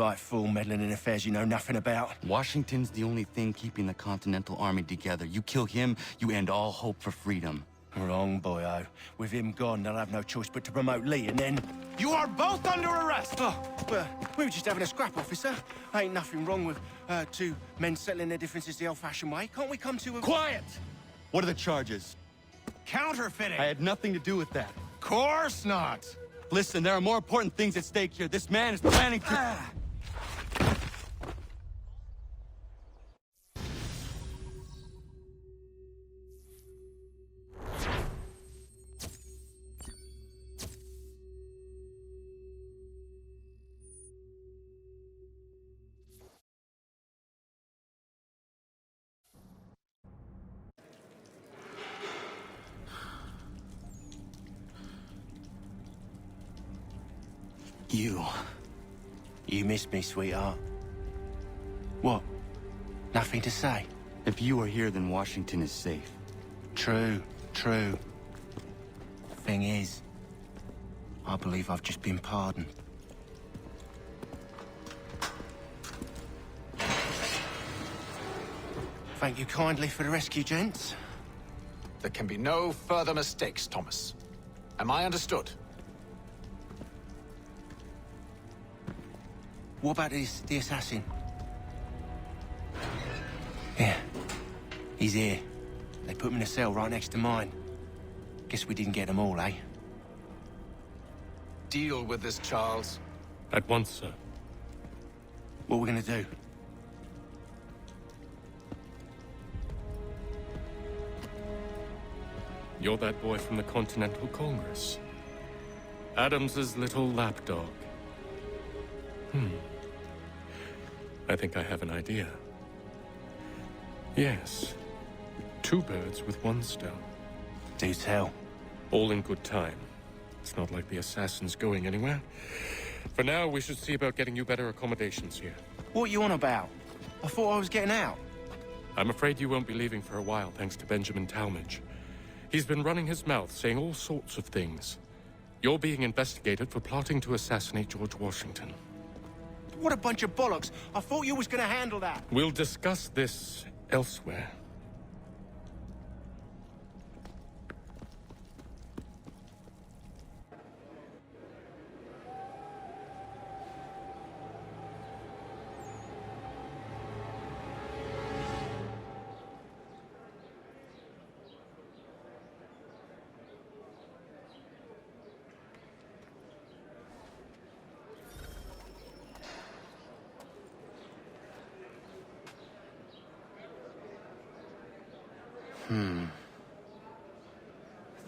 like fool meddling in affairs you know nothing about. Washington's the only thing keeping the Continental Army together. You kill him, you end all hope for freedom. Wrong, boyo. With him gone, they'll have no choice but to promote Lee, and then... You are both under arrest! Oh, well, we were just having a scrap, officer. Ain't nothing wrong with two men settling their differences the old-fashioned way. Can't we come to a... Quiet! What are the charges? Counterfeiting! I had nothing to do with that. Course not! Listen, there are more important things at stake here. This man is planning to... You missed me, sweetheart. What? Nothing to say? If you are here, then Washington is safe. True. Thing is, I believe I've just been pardoned. Thank you kindly for the rescue, gents. There can be no further mistakes, Thomas. Am I understood? What about the assassin? Yeah. He's here. They put him in a cell right next to mine. Guess we didn't get them all, eh? Deal with this, Charles. At once, sir. What are we gonna do? You're that boy from the Continental Congress. Adams's little lapdog. I think I have an idea. Yes. Two birds with one stone. Do tell. All in good time. It's not like the assassin's going anywhere. For now, we should see about getting you better accommodations here. What are you on about? I thought I was getting out. I'm afraid you won't be leaving for a while, thanks to Benjamin Talmadge. He's been running his mouth, saying all sorts of things. You're being investigated for plotting to assassinate George Washington. What a bunch of bollocks. I thought you was gonna handle that. We'll discuss this elsewhere. I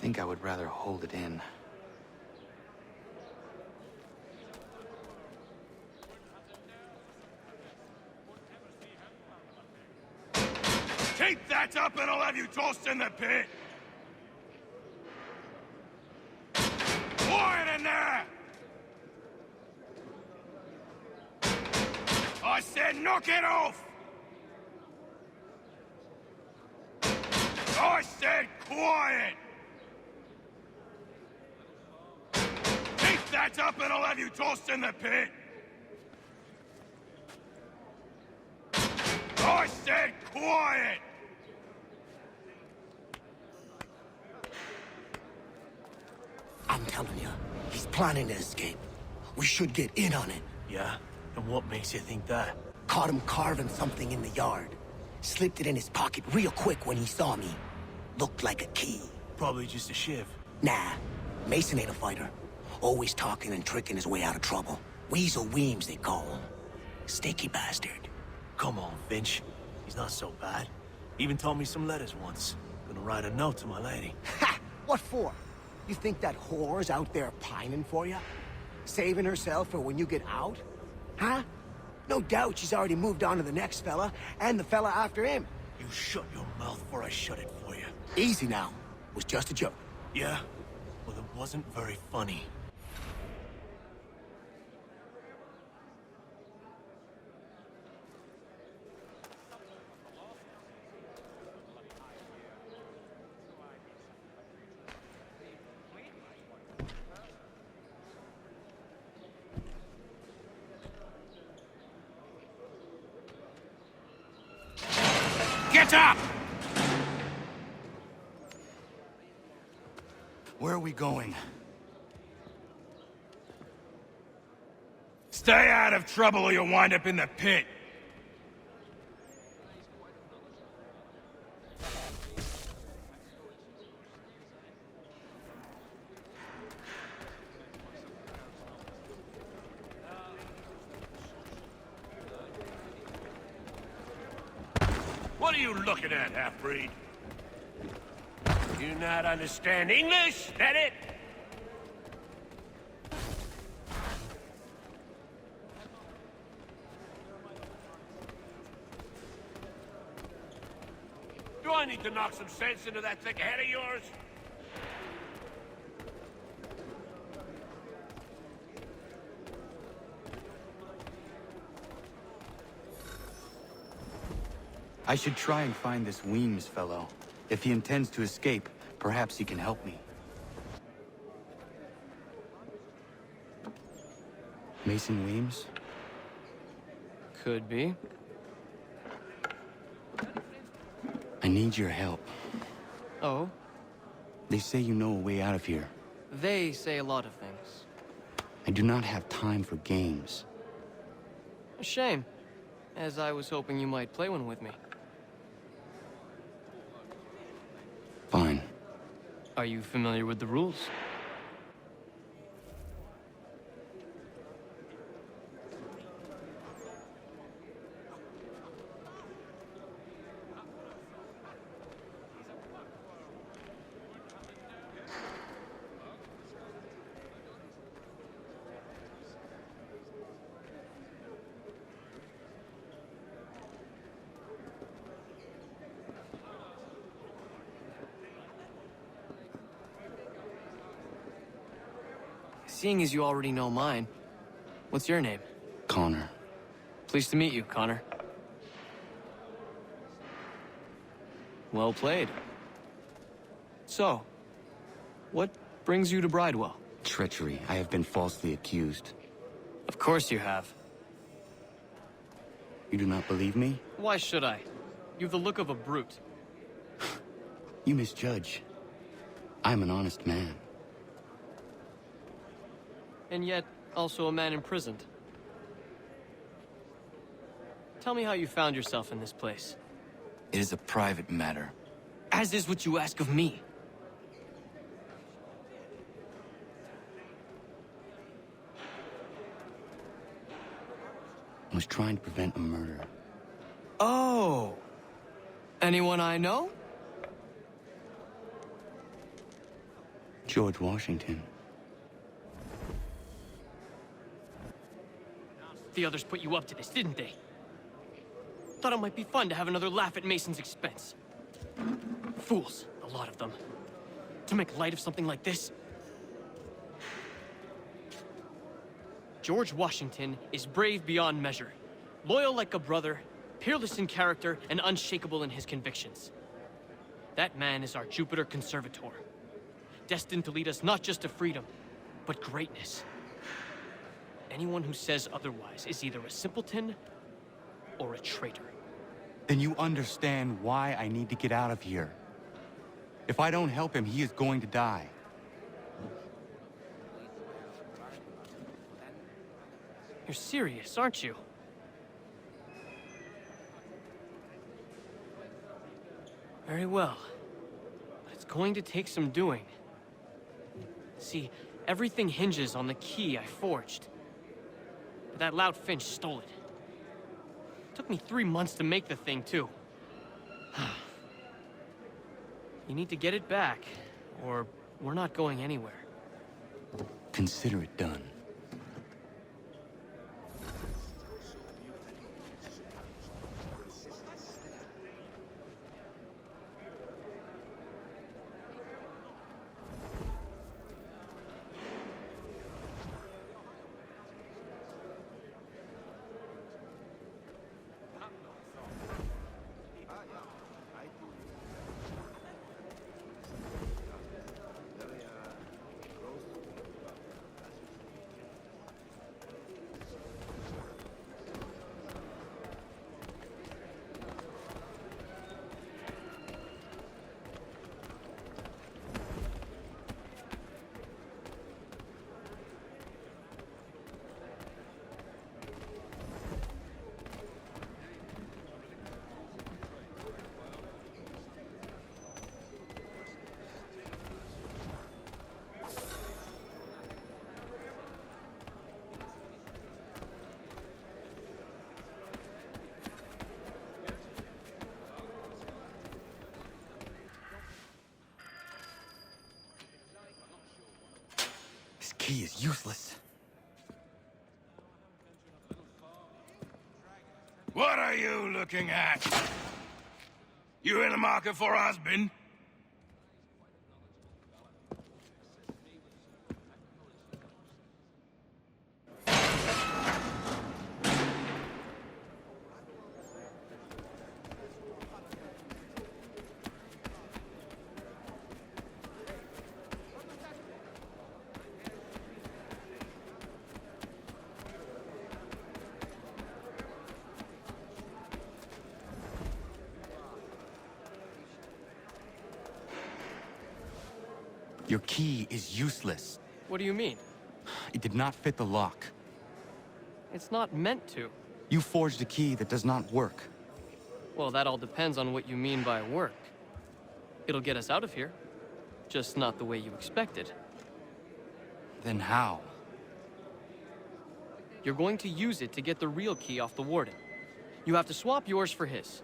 think I would rather hold it in. Keep that up and I'll have you tossed in the pit! Quiet in there! I said knock it off! I said quiet! Keep that up and I'll have you tossed in the pit! I said quiet! I'm telling you, he's planning to escape. We should get in on it. Yeah? And what makes you think that? Caught him carving something in the yard. Slipped it in his pocket real quick when he saw me. Looked like a key. Probably just a shiv. Nah, Mason ain't a fighter. Always talking and tricking his way out of trouble. Weasel Weems, they call him. Sticky bastard. Come on, Finch. He's not so bad. Even told me some letters once. Gonna write a note to my lady. Ha! What for? You think that whore's out there pining for you? Saving herself for when you get out? Huh? No doubt she's already moved on to the next fella, and the fella after him. You shut your mouth before I shut it for you. Easy now. Was just a joke. Yeah? Well, it wasn't very funny. Get up! Where are we going? Stay out of trouble or you'll wind up in the pit. What are you looking at, half-breed? You not understand English? That it? Do I need to knock some sense into that thick head of yours? I should try and find this Weems fellow. If he intends to escape, perhaps he can help me. Mason Weems? Could be. I need your help. Oh? They say you know a way out of here. They say a lot of things. I do not have time for games. A shame, as I was hoping you might play one with me. Fine. Are you familiar with the rules? Seeing as you already know mine, what's your name? Connor. Pleased to meet you, Connor. Well played. So, what brings you to Bridewell? Treachery. I have been falsely accused. Of course you have. You do not believe me? Why should I? You have the look of a brute. You misjudge. I'm an honest man. And yet, also a man imprisoned. Tell me how you found yourself in this place. It is a private matter. As is what you ask of me. I was trying to prevent a murder. Oh! Anyone I know? George Washington. The others put you up to this, didn't they? Thought it might be fun to have another laugh at Mason's expense. Fools, a lot of them. To make light of something like this. George Washington is brave beyond measure, loyal like a brother, peerless in character, and unshakable in his convictions. That man is our Jupiter Conservator, destined to lead us not just to freedom, but greatness. Anyone who says otherwise is either a simpleton or a traitor. Then you understand why I need to get out of here. If I don't help him, he is going to die. You're serious, aren't you? Very well. But it's going to take some doing. See, everything hinges on the key I forged. But that lout Finch stole it. Took me 3 months to make the thing, too. You need to get it back, or we're not going anywhere. Consider it done. key is useless. What are you looking at? You in the market for a husband? Your key is useless. What do you mean? It did not fit the lock. It's not meant to. You forged a key that does not work. Well, that all depends on what you mean by work. It'll get us out of here. Just not the way you expected. Then how? You're going to use it to get the real key off the warden. You have to swap yours for his.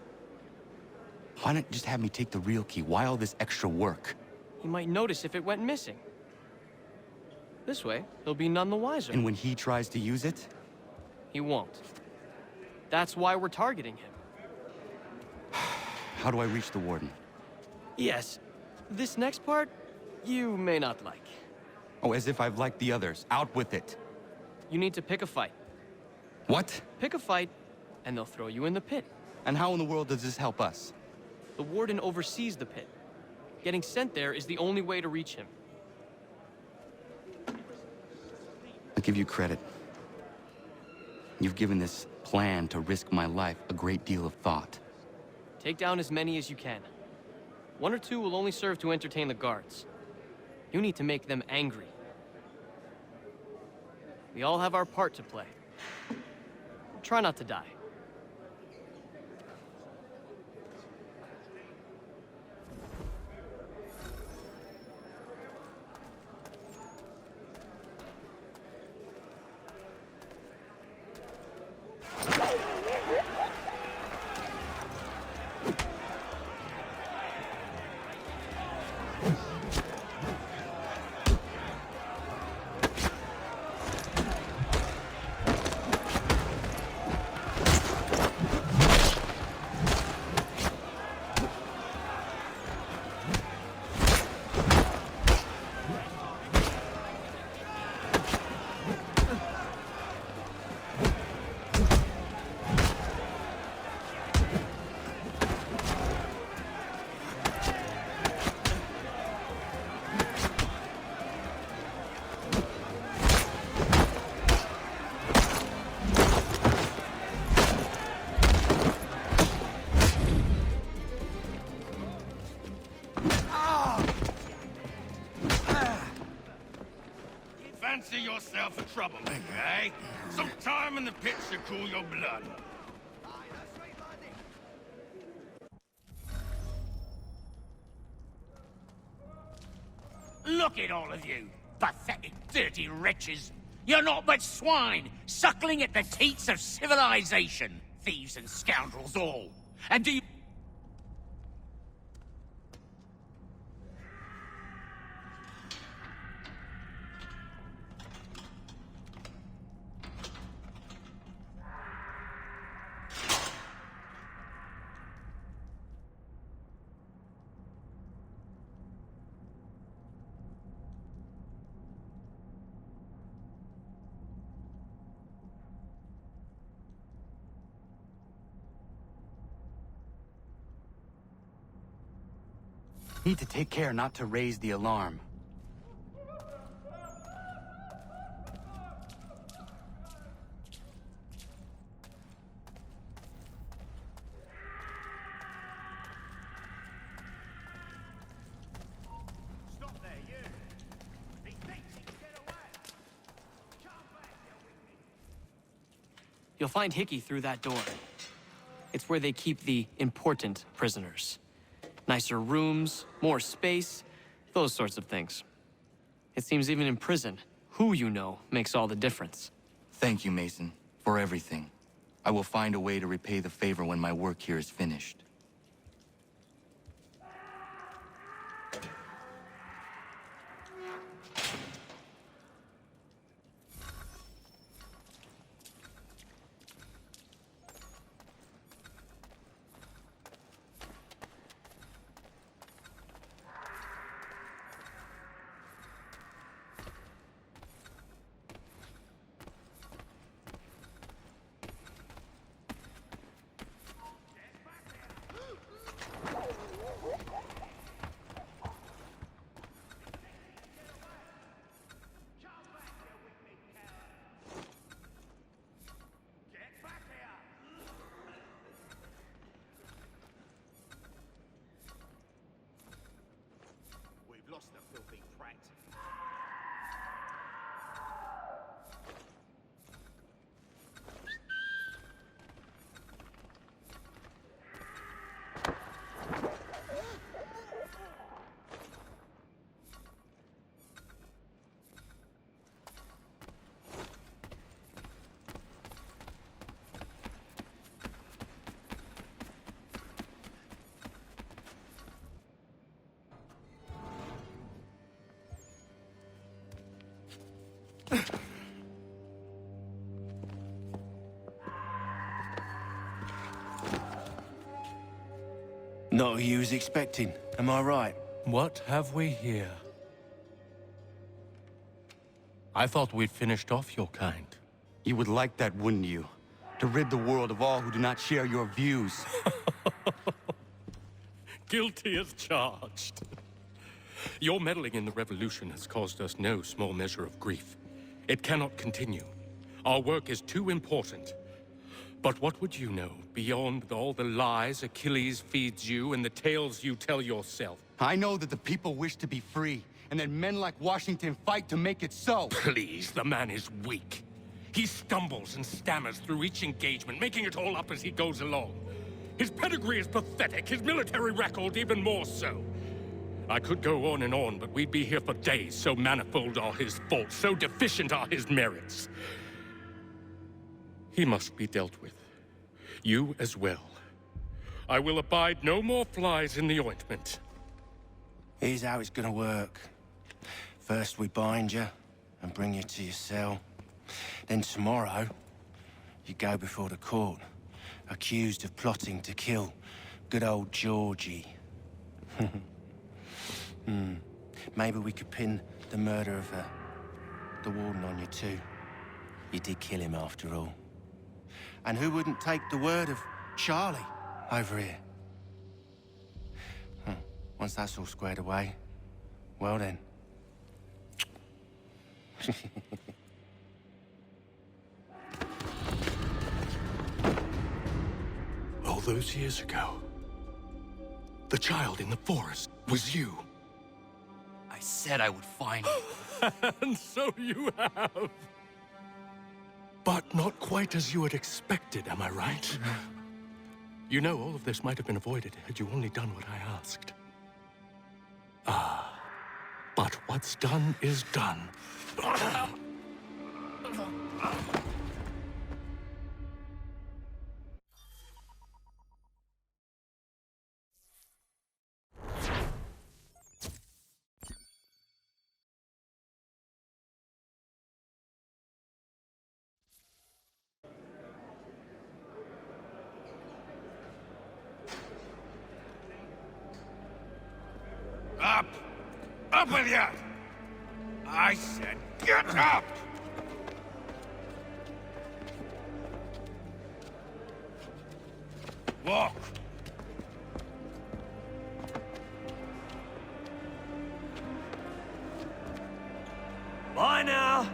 Why not just have me take the real key? Why all this extra work? He might notice if it went missing. This way, he'll be none the wiser. And when he tries to use it? He won't. That's why we're targeting him. How do I reach the warden? Yes. This next part, you may not like. Oh, as if I've liked the others. Out with it. You need to pick a fight. What? Pick a fight, and they'll throw you in the pit. And how in the world does this help us? The warden oversees the pit. Getting sent there is the only way to reach him. I'll give you credit. You've given this plan to risk my life a great deal of thought. Take down as many as you can. One or two will only serve to entertain the guards. You need to make them angry. We all have our part to play. Try not to die. Fancy yourself a troublemaker, eh? Some time in the pit should cool your blood. Look at all of you, pathetic, dirty wretches. You're not but swine, suckling at the teats of civilization. Thieves and scoundrels all. And do you... Need to take care not to raise the alarm. Stop there, you! He thinks he can get away! Come back, you wicked... You'll find Hickey through that door. It's where they keep the important prisoners. Nicer rooms, more space, those sorts of things. It seems even in prison, who you know makes all the difference. Thank you, Mason, for everything. I will find a way to repay the favor when my work here is finished. Not who you was expecting, am I right? What have we here? I thought we'd finished off your kind. You would like that, wouldn't you? To rid the world of all who do not share your views. Guilty as charged. Your meddling in the revolution has caused us no small measure of grief. It cannot continue. Our work is too important. But what would you know beyond all the lies Achilles feeds you and the tales you tell yourself? I know that the people wish to be free, and that men like Washington fight to make it so. Please, the man is weak. He stumbles and stammers through each engagement, making it all up as he goes along. His pedigree is pathetic, his military record even more so. I could go on and on, but we'd be here for days, so manifold are his faults, so deficient are his merits. He must be dealt with. You as well. I will abide no more flies in the ointment. Here's how it's gonna work. First we bind you and bring you to your cell. Then tomorrow, you go before the court, accused of plotting to kill good old Georgie. Maybe we could pin the murder of the warden on you too. You did kill him after all. And who wouldn't take the word of Charlie over here? Once that's all squared away, well then. All those years ago, the child in the forest was you. I said I would find you. And so you have. But not quite as you had expected, am I right? You know, all of this might have been avoided had you only done what I asked. But what's done is done. Up! Up with you! I said get up! Walk! Bye now.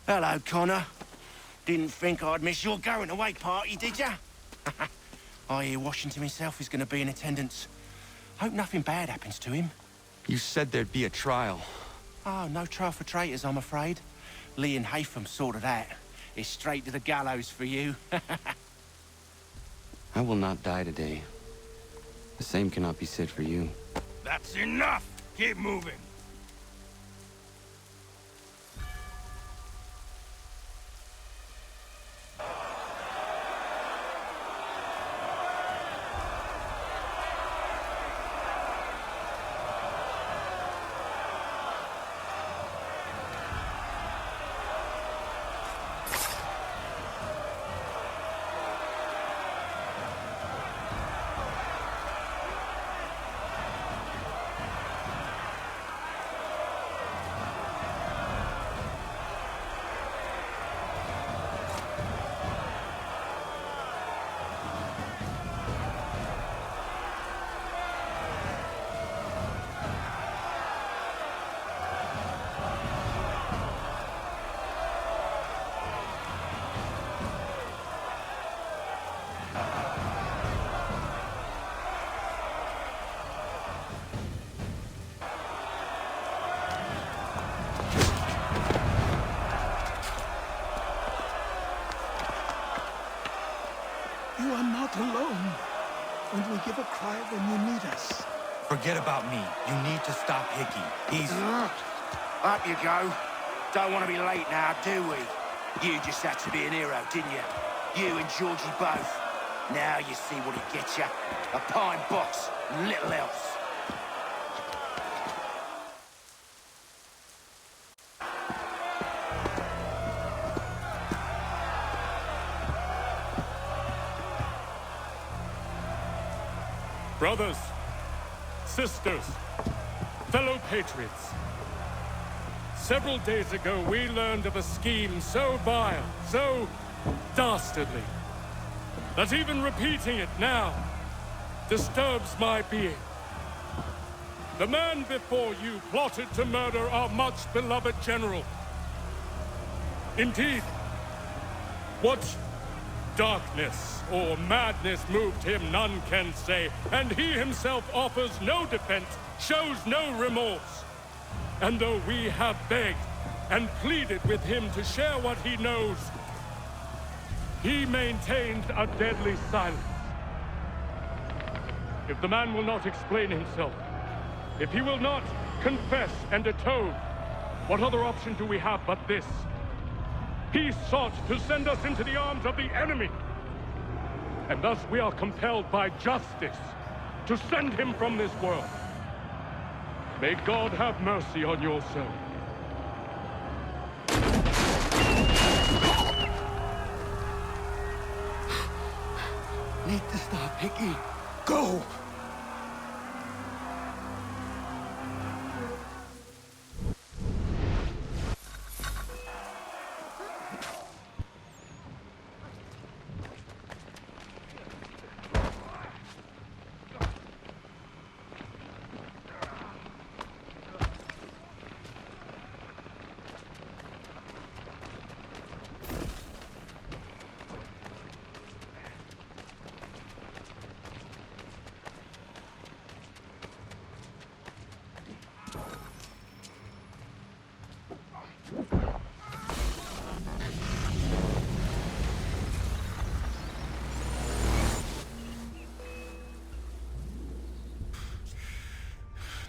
Hello, Connor. Didn't think I'd miss your going away party, did ya? I hear Washington himself is going to be in attendance. Hope nothing bad happens to him. You said there'd be a trial. Oh, no trial for traitors, I'm afraid. Lee and Haytham sorted that. It's straight to the gallows for you. I will not die today. The same cannot be said for you. That's enough! Keep moving! we give a cry when you need us. Forget about me. You need to stop Hickey. He's... Up you go. Don't want to be late now, do we? You just had to be an hero, didn't you? You and Georgie both. Now you see what he gets you. A pine box, little else. Brothers, sisters, fellow patriots. Several days ago, we learned of a scheme so vile, so dastardly, that even repeating it now disturbs my being. The man before you plotted to murder our much-beloved general. Indeed, what darkness or madness moved him, none can say, and he himself offers no defense, shows no remorse. And though we have begged and pleaded with him to share what he knows, he maintains a deadly silence. If the man will not explain himself, if he will not confess and atone, what other option do we have but this? He sought to send us into the arms of the enemy. And thus we are compelled by justice to send him from this world. May God have mercy on your soul. Need to stop Hickey. Go!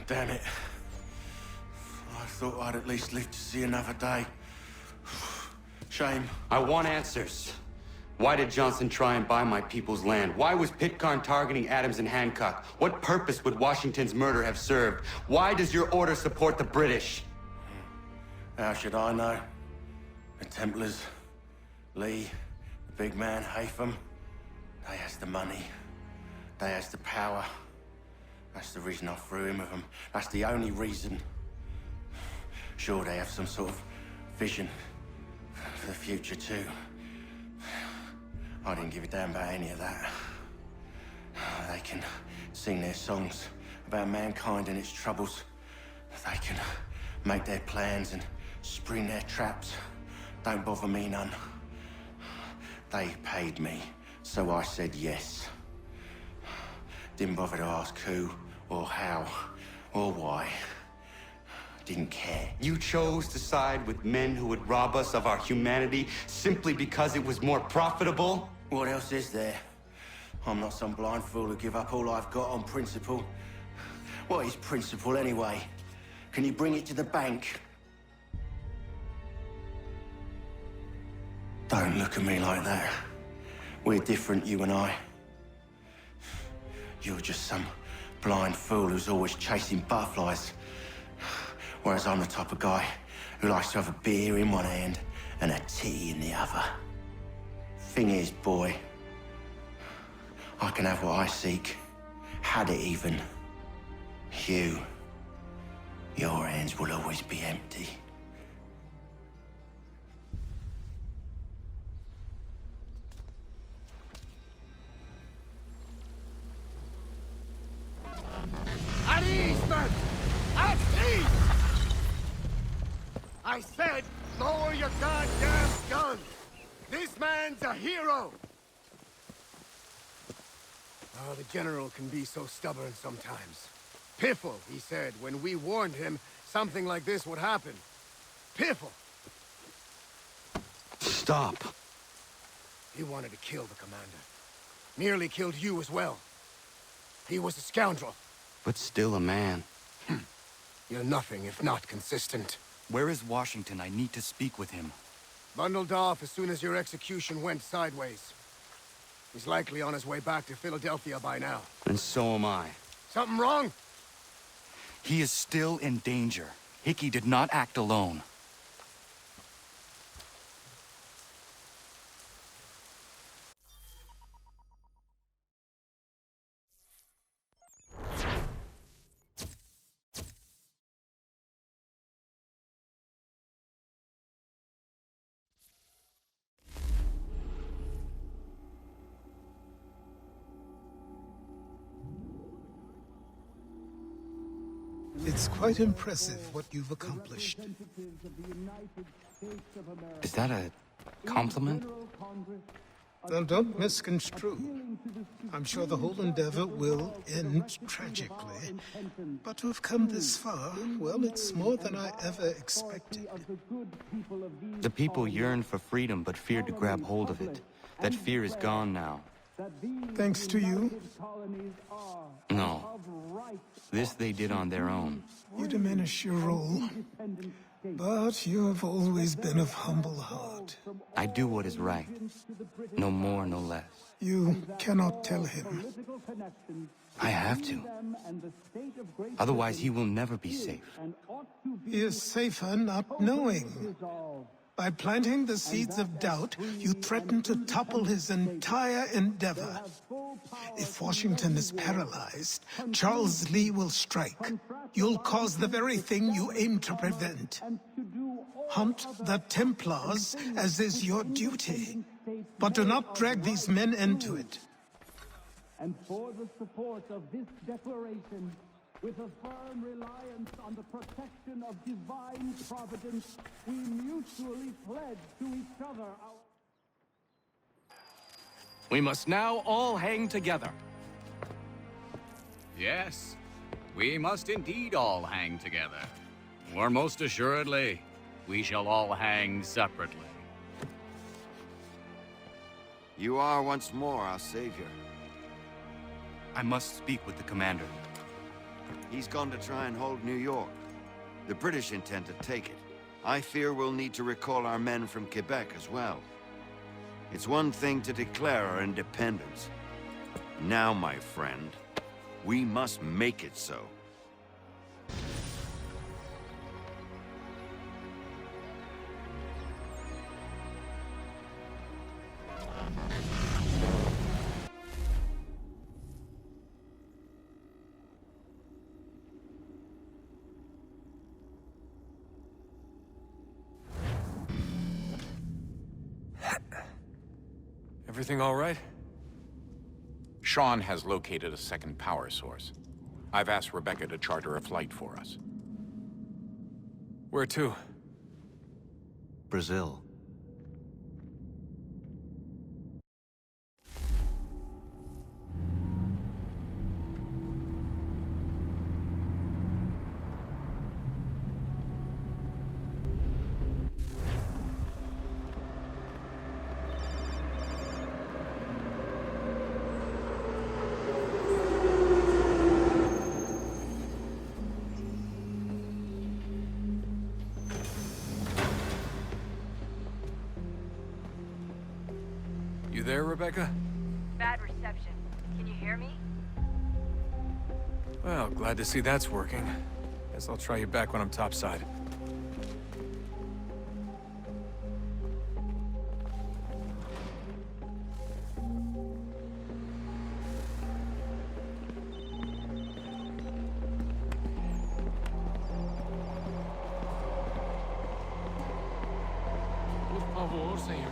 Damn it. I thought I'd at least live to see another day. Shame. I want answers. Why did Johnson try and buy my people's land? Why was Pitcairn targeting Adams and Hancock? What purpose would Washington's murder have served? Why does your order support the British? How should I know? The Templars, Lee, the big man, Haytham, they has the money. They has the power. That's the reason I threw in with them. That's the only reason. Sure, they have some sort of vision for the future, too. I didn't give a damn about any of that. They can sing their songs about mankind and its troubles. They can make their plans and spring their traps. Don't bother me none. They paid me, so I said yes. Didn't bother to ask who, or how, or why. Didn't care. You chose to side with men who would rob us of our humanity simply because it was more profitable? What else is there? I'm not some blind fool who give up all I've got on principle. What is principle anyway? Can you bring it to the bank? Don't look at me like that. We're different, you and I. You're just some blind fool who's always chasing butterflies. Whereas I'm the type of guy who likes to have a beer in one hand and a tea in the other. Thing is, boy, I can have what I seek. Had it even. Your hands will always be empty. At ease, men! At ease! I said, lower your goddamn gun! This man's a hero! Oh, the General can be so stubborn sometimes. Piffle, he said, when we warned him something like this would happen. Piffle! Stop. He wanted to kill the commander. Nearly killed you as well. He was a scoundrel. But still a man. You're nothing if not consistent. Where is Washington? I need to speak with him. Bundled off as soon as your execution went sideways. He's likely on his way back to Philadelphia by now. And so am I. Something wrong? He is still in danger. Hickey did not act alone. It's quite impressive what you've accomplished. Is that a compliment? Then don't misconstrue. I'm sure the whole endeavor will end tragically. But to have come this far, well, it's more than I ever expected. The people yearned for freedom but feared to grab hold of it. That fear is gone now. Thanks to you, No. This they did on their own. you diminish your role. But you have always been of humble heart. I do what is right. No more, no less. You cannot tell him. I have to. Otherwise, he will never be safe. He is safer not knowing. By planting the seeds of doubt, you threaten to topple his entire endeavor. If Washington is paralyzed, Charles Lee will strike. You'll cause the very thing you aim to prevent. Hunt the Templars, as is your duty. But do not drag these men into it. And for the support of this declaration, with a firm reliance on the protection of divine providence, we mutually pledge to each other our... We must now all hang together. Yes, we must indeed all hang together. Or most assuredly, we shall all hang separately. You are once more our savior. I must speak with the commander. He's gone to try and hold New York. The British intend to take it. I fear we'll need to recall our men from Quebec as well. It's one thing to declare our independence. Now, my friend, we must make it so. Everything all right? Sean has located a second power source. I've asked Rebecca to charter a flight for us. Where to? Brazil. You there, Rebecca? Bad reception. Can you hear me? Well, glad to see that's working. Guess I'll try you back when I'm topside. Por favor, senhor.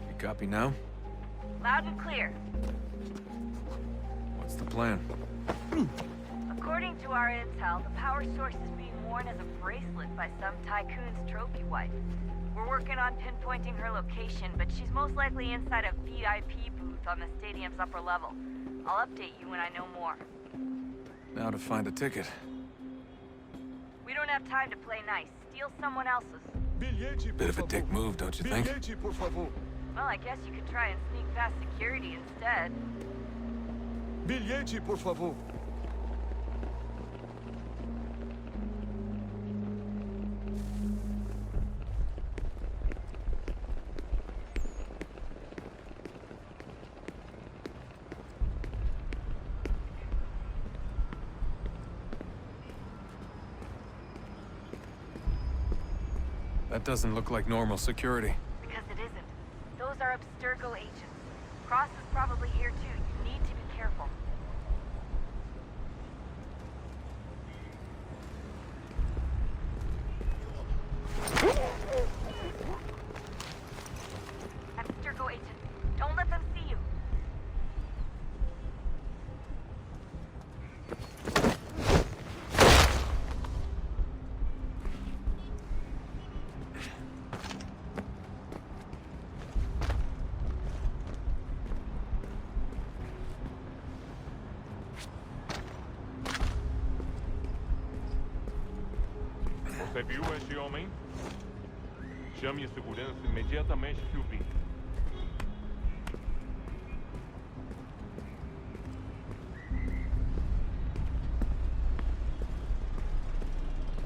You copy now? Loud and clear. plan? According to our intel, the power source is being worn as a bracelet by some tycoon's trophy wife. We're working on pinpointing her location, but she's most likely inside a VIP booth on the stadium's upper level. I'll update you when I know more. Now to find a ticket. We don't have time to play nice. Steal someone else's. Bit of a dick move, don't you think? Well, I guess you could try and sneak past security instead. Bilhete, por favor. That doesn't look like normal security. Because it isn't. Those are Abstergo agents. Cross is probably here too. You need to be careful. Abstergo agent, don't let them see you. Você viu esse homem? Chame a segurança imediatamente que o vi.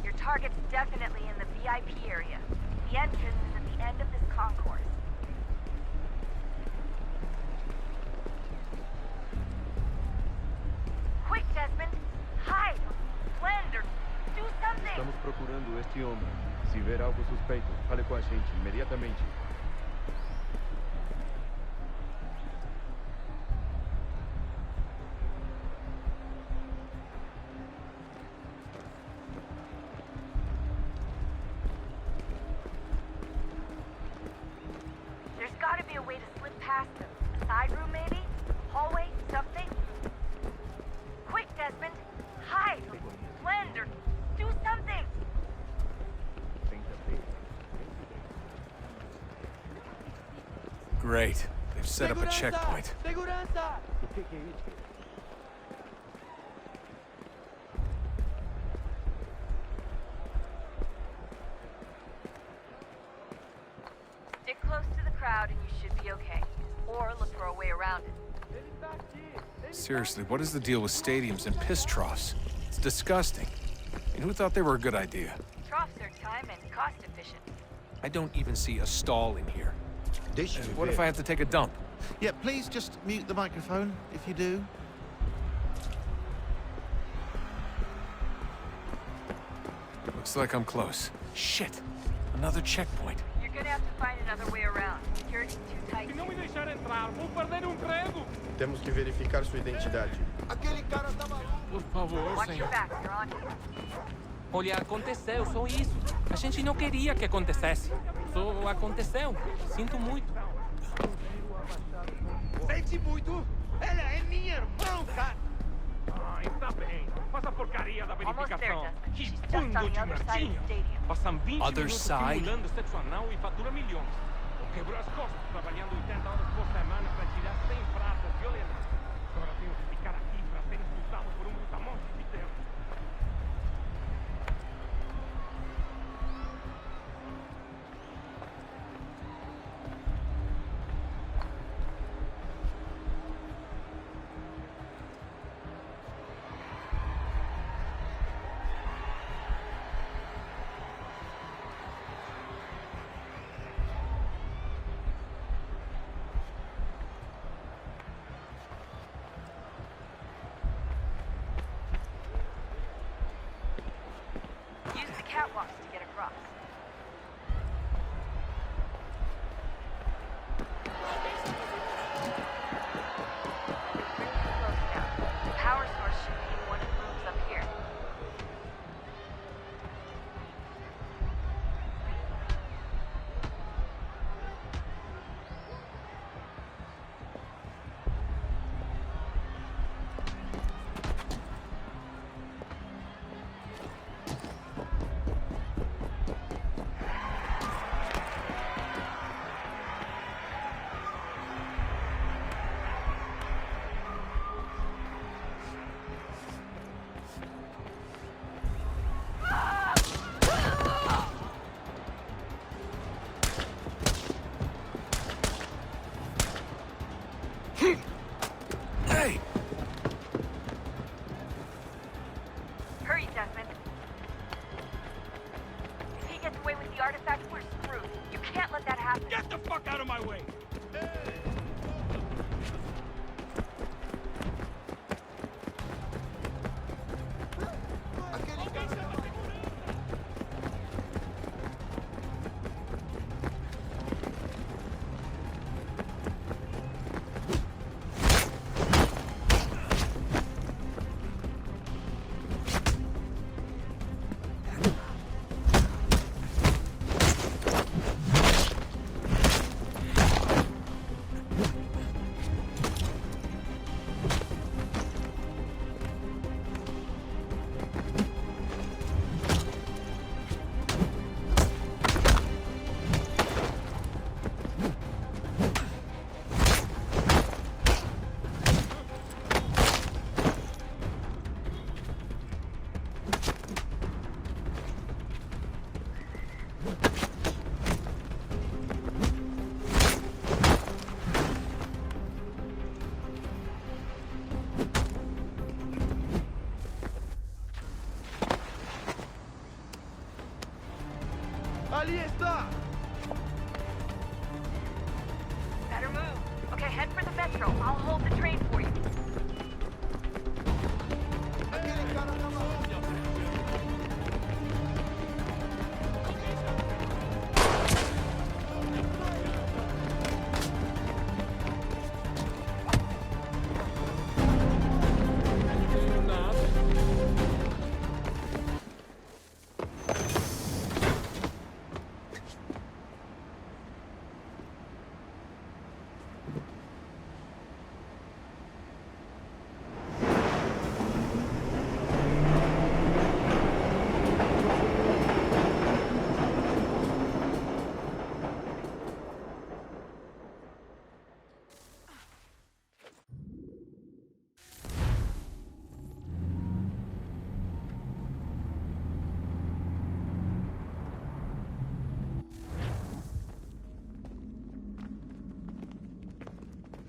Your target's definitely in the VIP area. The entrance is at the end of this concourse. Quick, Desmond! Hide! Blend or do something! Estamos procurando este homem. Se ver algo suspeito, fale com a gente imediatamente. There's gotta be a way to slip past them. A side room, maybe? Hallway? Something? Quick, Desmond! Hide! Blend or do something! Great. They've set up a checkpoint. Segurança! O que é isso? Stick close to the crowd and you should be okay. Or look for a way around it. Seriously, what is the deal with stadiums and piss troughs? It's disgusting. And who thought they were a good idea? Troughs are time and cost efficient. I don't even see a stall in here. What if I have to take a dump? Yeah, please just mute the microphone if you do. Looks like I'm close. Shit! Another checkpoint. You're gonna have to find another way around. Security's too tight. Se não me deixar entrar, vou perder emprego! Temos que verificar sua identidade. Aquele cara tá maluco. Por favor, Watch your senhor. back, you're on. Olha, aconteceu, só isso. A gente não queria que acontecesse. Só aconteceu. Sinto muito. Sente muito. Ela é minha irmã, cara. Ah, está bem. Faz a porcaria da Almost there, verificação. Justin. Que She's just on bando the de other side of the mertinha. stadium. Passam 20 Other minutos side? simulando sexo anal e fatura milhões. Ou quebrou as costas trabalhando 80 horas por semana para tirar 100 pratas violentas. Agora tenho que ficar aqui para ser expulsado por um brutamonte de tempo.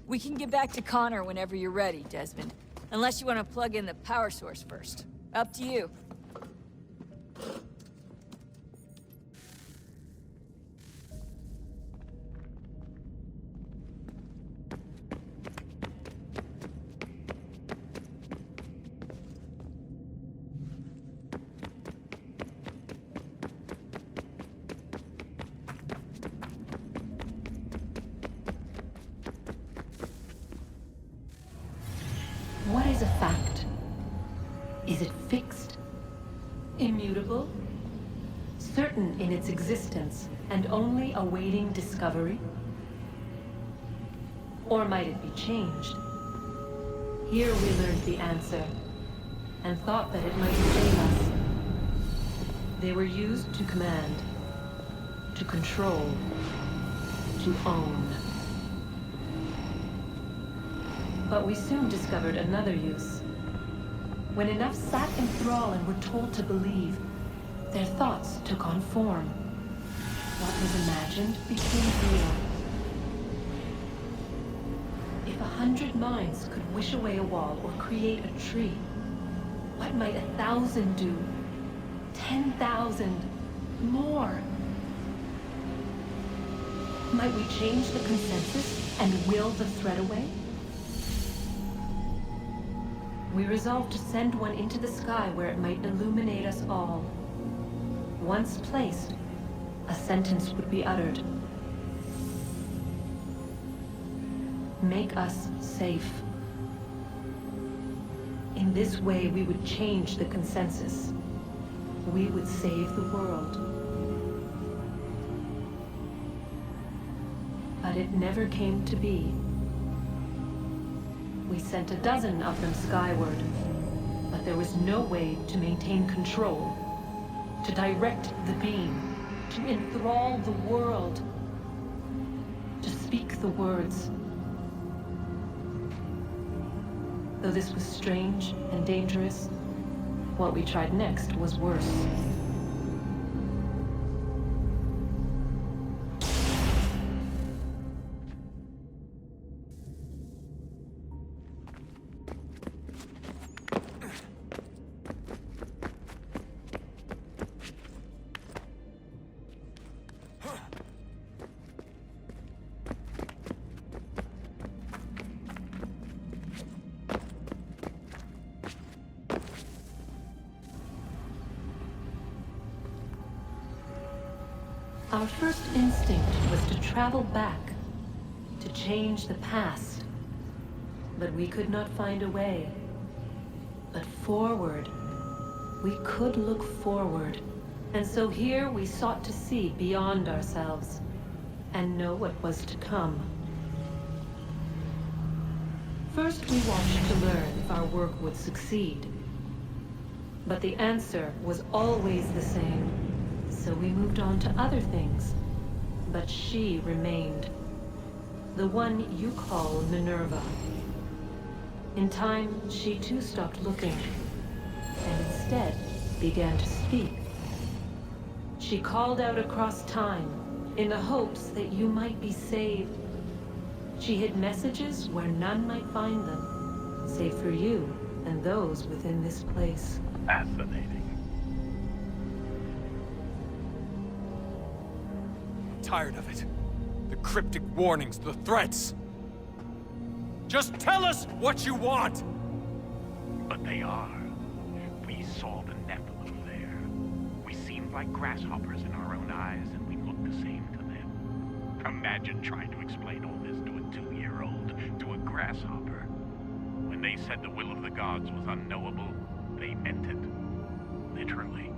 We can get back to Connor whenever you're ready, Desmond. Unless you want to plug in the power source first. Up to you. What is a fact? Is it fixed? Immutable? Certain in its existence and only awaiting discovery? Or might it be changed? Here we learned the answer, and thought that it might save us. They were used to command, to control, to own. But we soon discovered another use. When enough sat in thrall and were told to believe, their thoughts took on form. What was imagined became real. If 100 minds could wish away a wall or create a tree, what might 1,000 do? 10,000? More? Might we change the consensus and will the threat away? We resolved to send one into the sky where it might illuminate us all. Once placed, a sentence would be uttered. Make us safe. In this way, we would change the consensus. We would save the world. But it never came to be. We sent a dozen of them skyward, but there was no way to maintain control, to direct the beam, to enthrall the world, to speak the words. Though this was strange and dangerous, what we tried next was worse. Our first instinct was to travel back, to change the past. But we could not find a way. But forward, we could look forward. And so here we sought to see beyond ourselves, and know what was to come. First we watched to learn if our work would succeed. But the answer was always the same. So we moved on to other things. But she remained. The one you call Minerva. In time, she too stopped looking, and instead began to speak. She called out across time, in the hopes that you might be saved. She hid messages where none might find them, save for you and those within this place. Fascinating. Tired of it. The cryptic warnings, the threats. Just tell us what you want! But they are. We saw the Nephilim there. We seemed like grasshoppers in our own eyes, and we looked the same to them. Imagine trying to explain all this to a 2-year-old, to a grasshopper. When they said the will of the gods was unknowable, they meant it. Literally.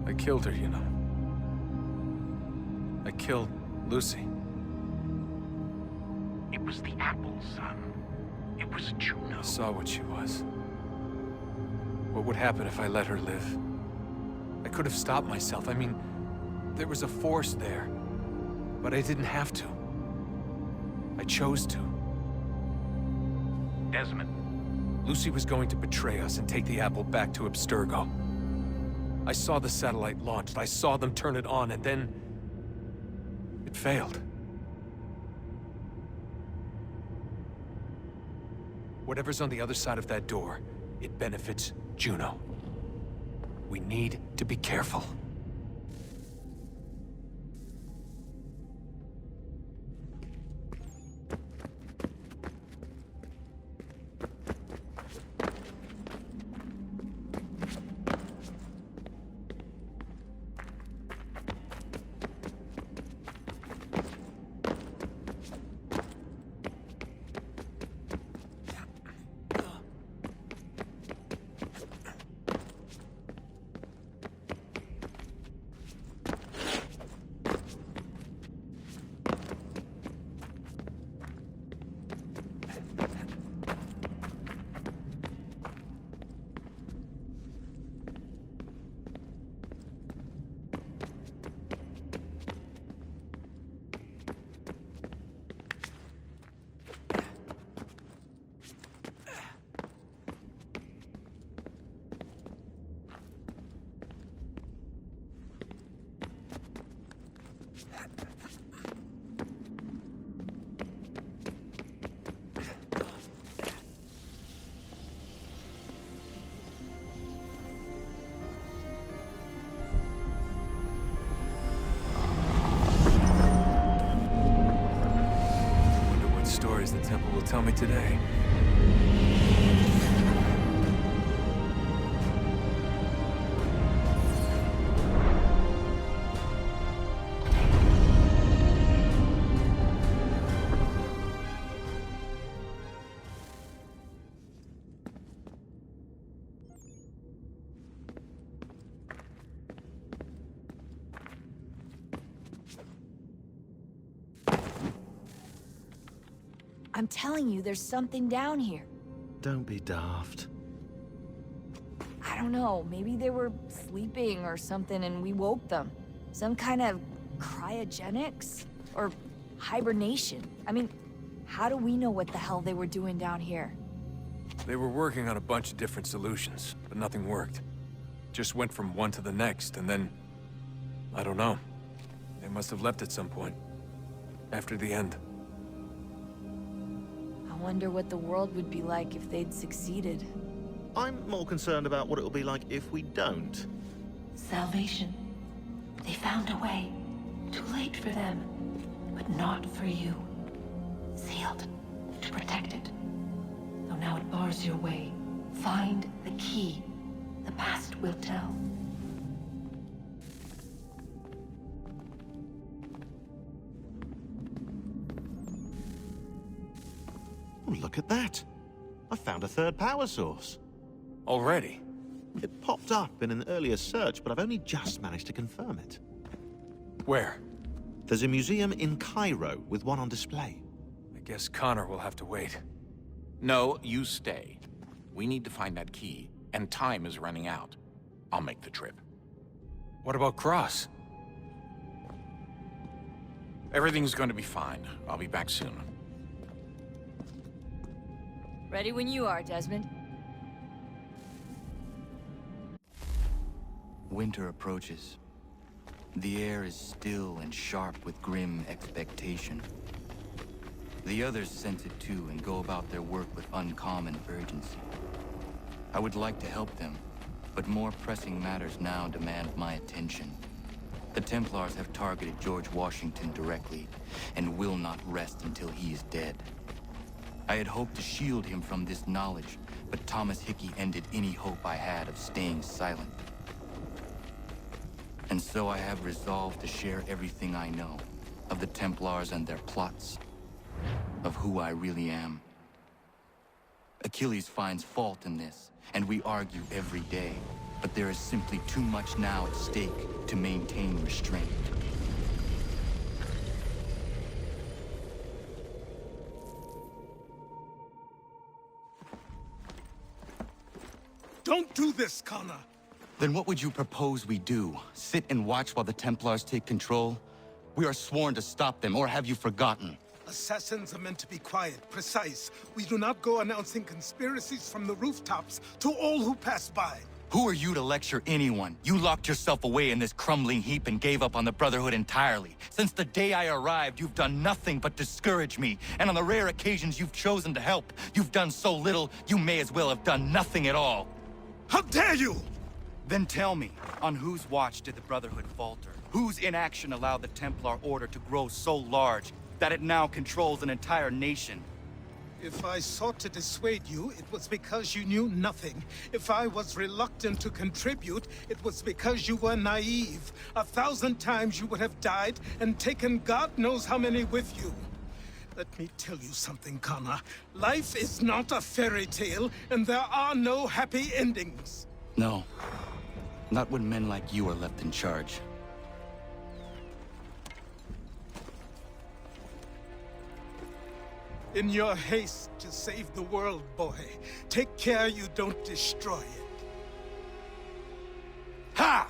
I killed her, you know. I killed Lucy. It was the apple, son. It was Juno. I saw what she was. What would happen if I let her live? I could have stopped myself. I mean, there was a force there. But I didn't have to. I chose to. Desmond. Lucy was going to betray us and take the apple back to Abstergo. I saw the satellite launched. I saw them turn it on, and then... it failed. Whatever's on the other side of that door, it benefits Juno. We need to be careful. The temple will tell me today. I'm telling you, there's something down here. Don't be daft. I don't know, maybe they were sleeping or something and we woke them. Some kind of cryogenics? Or hibernation? I mean, how do we know what the hell they were doing down here? They were working on a bunch of different solutions, but nothing worked. Just went from one to the next, and then... I don't know. They must have left at some point. After the end. I wonder what the world would be like if they'd succeeded. I'm more concerned about what it'll be like if we don't. Salvation. They found a way. Too late for them, but not for you. Sealed to protect it. Though now it bars your way. Find the key. The past will tell. Oh, look at that. I found a third power source. Already? It popped up in an earlier search, but I've only just managed to confirm it. Where? There's a museum in Cairo with one on display. I guess Connor will have to wait. No, you stay. We need to find that key, and time is running out. I'll make the trip. What about Cross? Everything's going to be fine. I'll be back soon. Ready when you are, Desmond. Winter approaches. The air is still and sharp with grim expectation. The others sense it too and go about their work with uncommon urgency. I would like to help them, but more pressing matters now demand my attention. The Templars have targeted George Washington directly, and will not rest until he is dead. I had hoped to shield him from this knowledge, but Thomas Hickey ended any hope I had of staying silent. And so I have resolved to share everything I know of the Templars and their plots, of who I really am. Achilles finds fault in this, and we argue every day, but there is simply too much now at stake to maintain restraint. Don't do this, Connor! Then what would you propose we do? Sit and watch while the Templars take control? We are sworn to stop them, or have you forgotten? Assassins are meant to be quiet, precise. We do not go announcing conspiracies from the rooftops to all who pass by. Who are you to lecture anyone? You locked yourself away in this crumbling heap and gave up on the Brotherhood entirely. Since the day I arrived, you've done nothing but discourage me. And on the rare occasions you've chosen to help, you've done so little, you may as well have done nothing at all. How dare you! Then tell me, on whose watch did the Brotherhood falter? Whose inaction allowed the Templar Order to grow so large that it now controls an entire nation? If I sought to dissuade you, it was because you knew nothing. If I was reluctant to contribute, it was because you were naive. 1,000 times you would have died and taken God knows how many with you. Let me tell you something, Connor. Life is not a fairy tale, and there are no happy endings. No. Not when men like you are left in charge. In your haste to save the world, boy, take care you don't destroy it. Ha!